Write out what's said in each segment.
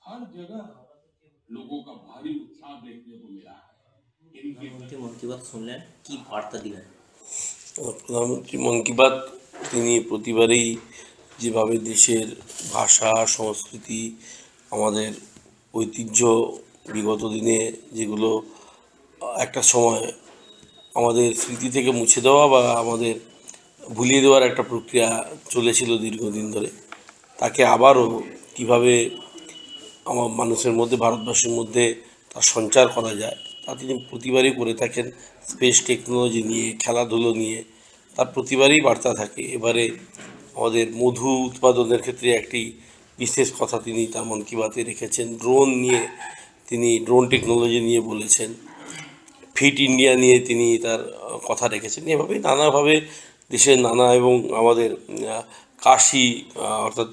हर जगह लोगों का भारी उत्साह देखने को मिला है। প্রধানমন্ত্রী মন কি বাত শুনলেন, কি বার্তা দিলেন? প্রধানমন্ত্রী মন কি বাত তিনি প্রতিবারেই যেভাবে দেশের ভাষা সংস্কৃতি আমাদের ঐতিহ্য বিগত দিনে যেগুলো একটা সময় আমাদের স্মৃতি থেকে মুছে দেওয়া বা আমাদের ভুলিয়ে দেওয়ার একটা প্রক্রিয়া চলেছিল দীর্ঘদিন ধরে, তাকে আবারও কীভাবে আমার মানুষের মধ্যে ভারতবাসীর মধ্যে তার সঞ্চার করা যায় তা তিনি প্রতিবারই করে থাকেন। স্পেস টেকনোলজি নিয়ে, খেলাধুলো নিয়ে তার প্রতিবারই বার্তা থাকে। এবারে আমাদের মধু উৎপাদনের ক্ষেত্রে একটি বিশেষ কথা তিনি তার মন কি বাতে রেখেছেন। ড্রোন নিয়ে তিনি ড্রোন টেকনোলজি নিয়ে বলেছেন। ফিট ইন্ডিয়া নিয়ে তিনি তার কথা রেখেছেন। এভাবেই নানাভাবে দেশের নানা এবং আমাদের কাশী অর্থাৎ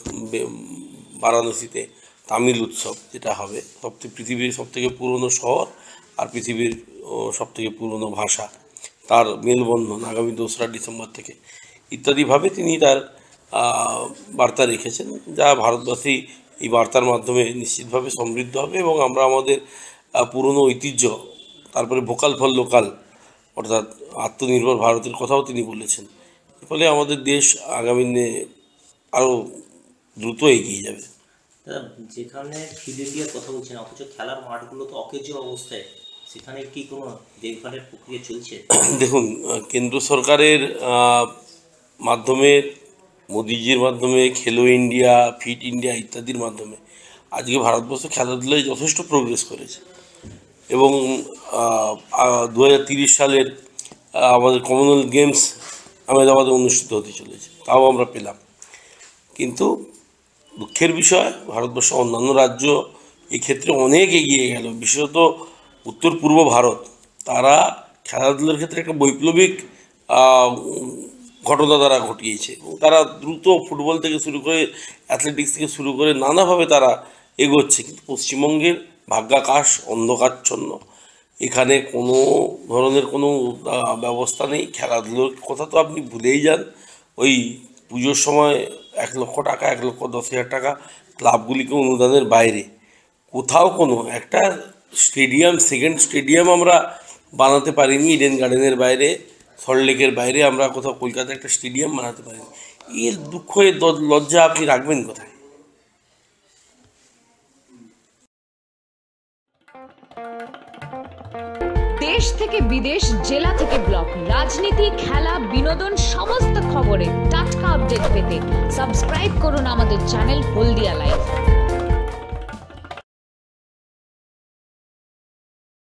বারাণসীতে তামিল উৎসব যেটা হবে, পৃথিবীর সবথেকে পুরনো শহর আর পৃথিবীর সবথেকে পুরনো ভাষা, তার মেলবন্ধন আগামী 2রা ডিসেম্বর থেকে ইত্যাদিভাবে তিনি তার বার্তা রেখেছেন, যা ভারতবাসী এই বার্তার মাধ্যমে নিশ্চিতভাবে সমৃদ্ধ হবে এবং আমরা আমাদের পুরনো ঐতিহ্য, তারপরে ভোকাল ফর লোকাল অর্থাৎ আত্মনির্ভর ভারতের কথাও তিনি বলেছেন। ফলে আমাদের দেশ আগামী দিনে আরও দ্রুত এগিয়ে যাবে। যেখানে ফিট ইন্ডিয়ার কথা বলছেন, অথচ খেলার মাঠগুলো তো অকেজো অবস্থায়, সেখানে কি কোনো দেখভালের প্রক্রিয়া চলছে? দেখুন, কেন্দ্র সরকারের মাধ্যমে, মোদিজির মাধ্যমে, খেলো ইন্ডিয়া, ফিট ইন্ডিয়া ইত্যাদির মাধ্যমে আজকে ভারতবর্ষ খেলাধুলায় যথেষ্ট প্রোগ্রেস করেছে এবং 2030 সালের আমাদের কমনওয়েলথ গেমস আহমেদাবাদে অনুষ্ঠিত হতে চলেছে, তাও আমরা পেলাম। কিন্তু দুঃখের বিষয়, ভারতবর্ষ অন্যান্য রাজ্য এক্ষেত্রে অনেক এগিয়ে গেল, বিশেষত উত্তর পূর্ব ভারত। তারা খেলাধুলার ক্ষেত্রে একটা বৈপ্লবিক ঘটনা তারা ঘটিয়েছে এবং তারা দ্রুত ফুটবল থেকে শুরু করে অ্যাথলেটিক্স থেকে শুরু করে নানাভাবে তারা এগোচ্ছে। কিন্তু পশ্চিমবঙ্গের ভাগ্যাকাশ অন্ধকারচ্ছন্ন, এখানে কোনো ধরনের কোনো ব্যবস্থা নেই। খেলাধুলোর কথা তো আপনি ভুলেই যান। ওই পুজোর সময় 1 লক্ষ টাকা, 1,10,000 টাকা ক্লাবগুলিকে অনুদানের বাইরে কোথাও কোনো একটা স্টেডিয়াম, সেকেন্ড স্টেডিয়াম আমরা বানাতে পারিনি। ইডেন গার্ডেনের বাইরে, সল্টলেকের বাইরে আমরা কোথাও কলকাতায় একটা স্টেডিয়াম বানাতে পারিনি। এর দুঃখ, এর লজ্জা আপনি রাখবেন কোথায়? দেশ থেকে বিদেশ, জেলা থেকে ব্লক, রাজনীতি, খেলা, বিনোদন সমস্ত খবরে টাটকা আপডেট পেতে সাবস্ক্রাইব করুন আমাদের চ্যানেল হলদিয়া লাইভ।